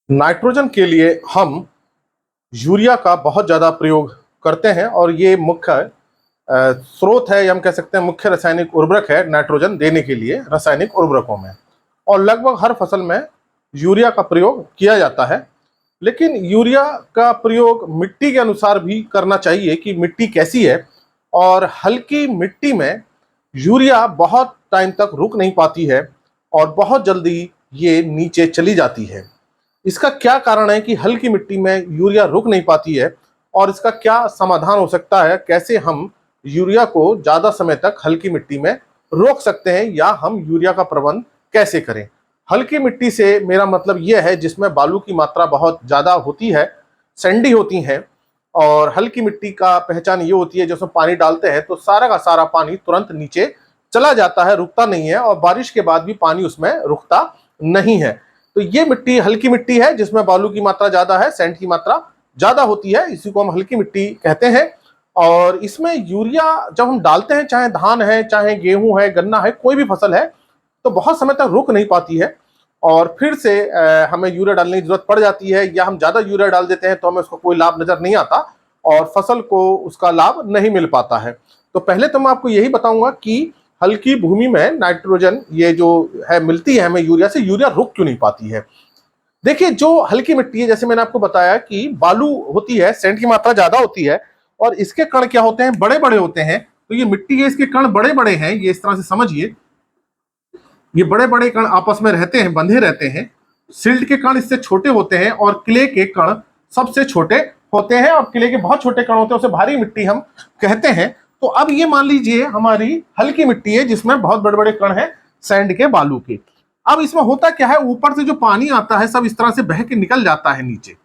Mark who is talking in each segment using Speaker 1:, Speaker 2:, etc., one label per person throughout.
Speaker 1: Nitrogen के लिए हम यूरिया का बहुत ज़्यादा प्रयोग करते हैं और ये मुख्य स्रोत है या हम कह सकते हैं मुख्य रासायनिक उर्वरक है नाइट्रोजन देने के लिए रासायनिक उर्वरकों में। और लगभग हर फसल में यूरिया का प्रयोग किया जाता है। लेकिन यूरिया का प्रयोग मिट्टी के अनुसार भी करना चाहिए कि मिट्टी कैसी है। और हल्की मिट्टी में यूरिया बहुत टाइम तक रुक नहीं पाती है और बहुत जल्दी ये नीचे चली जाती है। इसका क्या कारण है कि हल्की मिट्टी में यूरिया रुक नहीं पाती है और इसका क्या समाधान हो सकता है? कैसे हम यूरिया को ज़्यादा समय तक हल्की मिट्टी में रोक सकते हैं या हम यूरिया का प्रबंध कैसे करें? हल्की मिट्टी से मेरा मतलब यह है जिसमें बालू की मात्रा बहुत ज़्यादा होती है, सैंडी होती हैं। और हल्की मिट्टी का पहचान ये होती है जिसमें पानी डालते हैं तो सारा का सारा पानी तुरंत नीचे चला जाता है, रुकता नहीं है और बारिश के बाद भी पानी उसमें रुकता नहीं है। तो ये मिट्टी हल्की मिट्टी है जिसमें बालू की मात्रा ज्यादा है, सैंड की मात्रा ज्यादा होती है, इसी को हम हल्की मिट्टी कहते हैं। और इसमें यूरिया जब हम डालते हैं, चाहे धान है, चाहे गेहूं है, गन्ना है, कोई भी फसल है, तो बहुत समय तक रुक नहीं पाती है और फिर से हमें यूरिया डालने की जरूरत पड़ जाती है या हम ज्यादा यूरिया डाल देते हैं तो हमें उसका कोई लाभ नजर नहीं आता और फसल को उसका लाभ नहीं मिल पाता है। तो पहले तो मैं आपको यही बताऊंगा कि हल्की भूमि में नाइट्रोजन ये जो है मिलती है हमें यूरिया से, यूरिया रुक क्यों नहीं पाती है। देखिए, जो हल्की मिट्टी है, जैसे मैंने आपको बताया कि बालू होती है, सैंड की मात्रा ज्यादा होती है और इसके कण क्या होते हैं, बड़े बड़े होते हैं। तो ये मिट्टी है, इसके कण बड़े बड़े हैं, ये इस तरह से समझिए, ये बड़े बड़े कण आपस में रहते हैं, बंधे रहते हैं। सिल्ट के कण इससे छोटे होते हैं और क्ले के कण सबसे छोटे होते हैं और क्ले के बहुत छोटे कण होते हैं, उसे भारी मिट्टी हम कहते हैं। तो अब ये मान लीजिए हमारी हल्की मिट्टी है जिसमें बहुत बड़े बड़े कण हैं सैंड के, बालू के। अब इसमें होता क्या है, ऊपर से जो पानी आता है सब इस तरह से बह के निकल जाता है नीचे,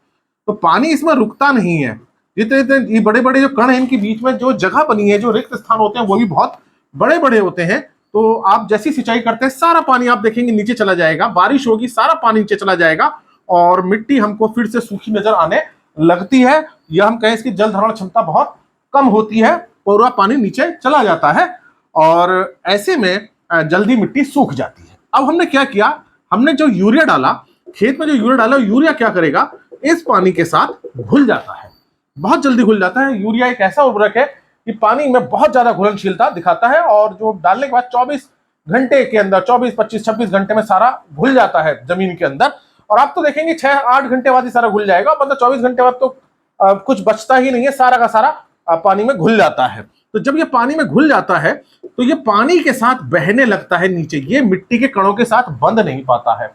Speaker 1: तो पानी इसमें रुकता नहीं है। जितने जितने ये बड़े बड़े जो कण हैं इनके बीच में जो जगह बनी है, जो रिक्त स्थान होते हैं वो भी बहुत बड़े बड़े होते हैं। तो आप जैसी सिंचाई करते हैं सारा पानी आप देखेंगे नीचे चला जाएगा, बारिश होगी सारा पानी नीचे चला जाएगा और मिट्टी हमको फिर से सूखी नजर आने लगती है, या हम कहें इसकी जल धारण क्षमता बहुत कम होती है, पूरा पानी नीचे चला जाता है और ऐसे में जल्दी मिट्टी सूख जाती है। अब हमने क्या किया, हमने जो यूरिया डाला, खेत में जो यूरिया डाला, यूरिया क्या करेगा, इस पानी के साथ घुल जाता है, बहुत जल्दी घुल जाता है। यूरिया एक ऐसा उर्वरक है कि पानी में बहुत ज्यादा घुलनशीलता दिखाता है और जो डालने के बाद 24 घंटे के अंदर, 24, 25, 26 घंटे में सारा घुल जाता है जमीन के अंदर। और आप तो देखेंगे 6-8 घंटे बाद ही सारा घुल जाएगा, मतलब 24 घंटे बाद तो कुछ बचता ही नहीं है, सारा का सारा पानी में घुल जाता है। तो जब ये पानी में घुल जाता है तो ये पानी के साथ बहने लगता है नीचे, ये मिट्टी के कणों के साथ बंध नहीं पाता है।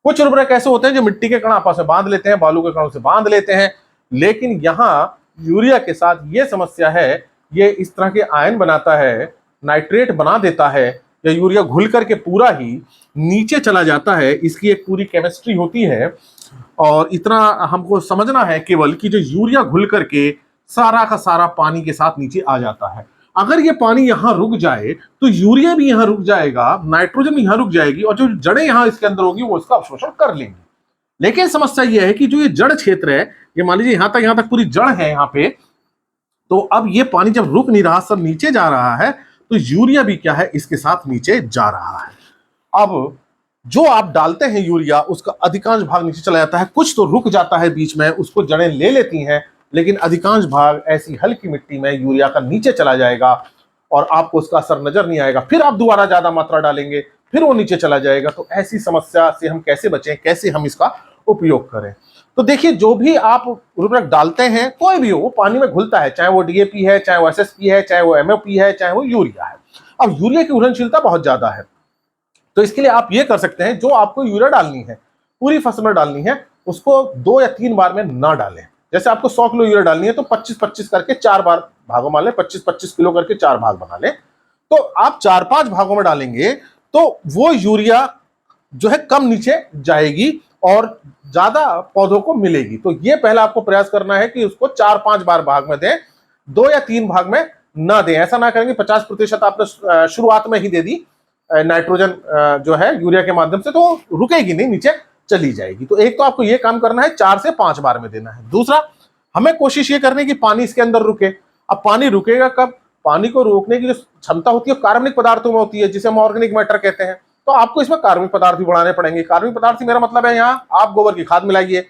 Speaker 1: कुछ उर्वरक ऐसे होते हैं जो मिट्टी के कण आपस में बांध लेते हैं, बालू के कणों से बांध लेते हैं, लेकिन यहाँ यूरिया के साथ ये समस्या है, ये इस तरह के आयन बनाता है, नाइट्रेट बना देता है, या यूरिया घुल करके पूरा ही नीचे चला जाता है। इसकी एक पूरी केमिस्ट्री होती है और इतना हमको समझना है केवल कि जो यूरिया घुल करके सारा का सारा पानी के साथ नीचे आ जाता है। अगर ये पानी यहां रुक जाए तो यूरिया भी यहां रुक जाएगा, नाइट्रोजन भी यहां रुक जाएगी और जो जड़ें यहां इसके अंदर होगी वो इसका अवशोषण कर लेंगी। लेकिन समस्या यह है कि जो ये जड़ क्षेत्र है, ये मान लीजिए यहां तक पूरी जड़ है यहाँ पे, तो अब ये पानी जब रुक नहीं रहा, सब नीचे जा रहा है, तो यूरिया भी क्या है, इसके साथ नीचे जा रहा है। अब जो आप डालते हैं यूरिया, उसका अधिकांश भाग नीचे चला जाता है, कुछ तो रुक जाता है बीच में, उसको जड़ें ले लेती हैं, लेकिन अधिकांश भाग ऐसी हल्की मिट्टी में यूरिया का नीचे चला जाएगा और आपको उसका असर नजर नहीं आएगा। फिर आप दोबारा ज्यादा मात्रा डालेंगे, फिर वो नीचे चला जाएगा। तो ऐसी समस्या से हम कैसे बचें, कैसे हम इसका उपयोग करें? तो देखिए, जो भी आप उर्वरक डालते हैं, कोई भी हो, वो पानी में घुलता है, चाहे वो डीएपी है, चाहे वो एसएसपी है, चाहे वो एमओपी है, चाहे वो यूरिया है। अब यूरिया की घुलनशीलता बहुत ज्यादा है, तो इसके लिए आप ये कर सकते हैं, जो आपको यूरिया डालनी है, पूरी फसल में डालनी है, उसको 2 या 3 बार में ना डालें। जैसे आपको 100 किलो यूरिया डालनी है तो 25-25 करके 4 बार भागों में लें, 25-25 किलो करके 4 भाग बना लें। तो आप 4-5 भागों में डालेंगे तो वो यूरिया जो है कम नीचे जाएगी और ज्यादा पौधों को मिलेगी। तो ये पहला आपको प्रयास करना है कि उसको 4-5 बार भाग में दें, 2 या 3 भाग में ना दें। ऐसा ना करेंगे 50% आपने शुरुआत में ही दे दी नाइट्रोजन जो है यूरिया के माध्यम से, तो रुकेगी नहीं, नीचे चली जाएगी। तो एक तो आपको ये काम करना है, 4 से 5 बार में देना है। दूसरा, हमें कोशिश ये करनी है कि पानी इसके अंदर रुके। अब पानी रुकेगा कब? पानी को रोकने की जो क्षमता होती है कार्बनिक पदार्थों में होती है, जिसे हम ऑर्गेनिक मैटर कहते हैं। तो आपको इसमें कार्बनिक पदार्थ भी बढ़ाने पड़ेंगे। कार्बनिक पदार्थ मेरा मतलब है यहाँ आप गोबर की खाद मिलाइए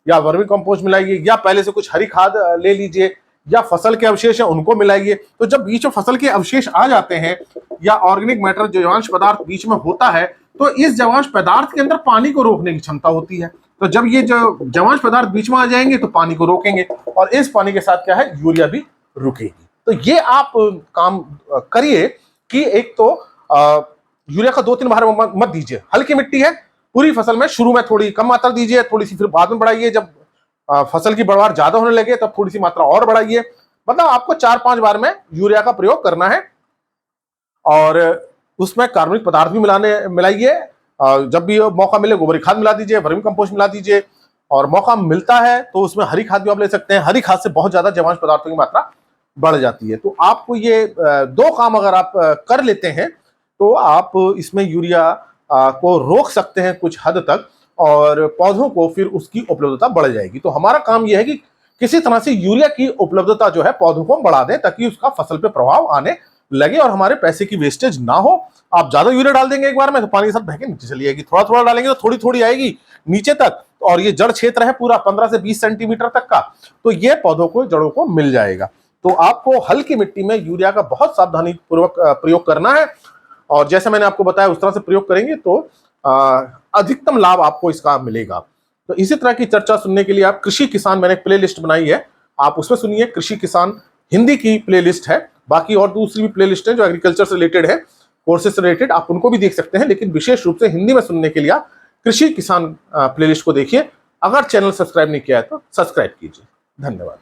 Speaker 1: या वर्मी कंपोस्ट मिलाइए या पहले से कुछ हरी खाद ले लीजिए या फसल के अवशेष है उनको मिलाइए। तो जब बीच में फसल के अवशेष आ जाते हैं या ऑर्गेनिक मैटर जीवांश पदार्थ बीच में होता है तो इस जीवांश पदार्थ के अंदर पानी को रोकने की क्षमता होती है। तो जब ये जो जीवांश पदार्थ बीच में आ जाएंगे तो पानी को रोकेंगे और इस पानी के साथ क्या है यूरिया भी रुकेगी। तो ये आप काम करिए कि एक तो यूरिया का 2-3 बार मत दीजिए। हल्की मिट्टी है पूरी फसल में शुरू में थोड़ी कम मात्रा दीजिए, थोड़ी सी फिर बाद में बढ़ाइए। जब फसल की बढ़वार ज्यादा होने लगे तब थोड़ी सी मात्रा और बढ़ाइए। मतलब आपको 4-5 बार में यूरिया का प्रयोग करना है और उसमें कार्बनिक पदार्थ भी मिलाइए। जब भी मौका मिले गोबर खाद मिला दीजिए, वर्मी कंपोस्ट मिला दीजिए और मौका मिलता है तो उसमें हरी खाद भी आप ले सकते हैं। हरी खाद से बहुत ज्यादा जीवांश पदार्थों की मात्रा बढ़ जाती है। तो आपको ये 2 काम अगर आप कर लेते हैं तो आप इसमें यूरिया को रोक सकते हैं कुछ हद तक और पौधों को फिर उसकी उपलब्धता बढ़ जाएगी। तो हमारा काम यह है कि किसी तरह से यूरिया की उपलब्धता जो है पौधों को बढ़ा दें ताकि उसका फसल पे प्रभाव आने लगे और हमारे पैसे की वेस्टेज ना हो। आप ज्यादा यूरिया डाल देंगे एक बार में तो पानी के साथ बह के नीचे चली जाएगी, थोड़ा थोड़ा डालेंगे तो थोड़ी थोड़ी आएगी नीचे तक और ये जड़ क्षेत्र है पूरा 15 से 20 सेंटीमीटर तक का, तो ये पौधों को जड़ों को मिल जाएगा। तो आपको हल्की मिट्टी में यूरिया का बहुत सावधानी पूर्वक प्रयोग करना है और जैसे मैंने आपको बताया उस तरह से प्रयोग करेंगे तो अधिकतम लाभ आपको इसका मिलेगा। तो इसी तरह की चर्चा सुनने के लिए आप कृषि किसान, मैंने एक प्लेलिस्ट बनाई है, आप उसमें सुनिए। कृषि किसान हिंदी की प्लेलिस्ट है, बाकी और दूसरी भी प्लेलिस्ट है जो एग्रीकल्चर से रिलेटेड है, कोर्सेज से रिलेटेड, आप उनको भी देख सकते हैं। लेकिन विशेष रूप से हिंदी में सुनने के लिए आप कृषि किसान प्लेलिस्ट को देखिए। अगर चैनल सब्सक्राइब नहीं किया है तो सब्सक्राइब कीजिए। धन्यवाद।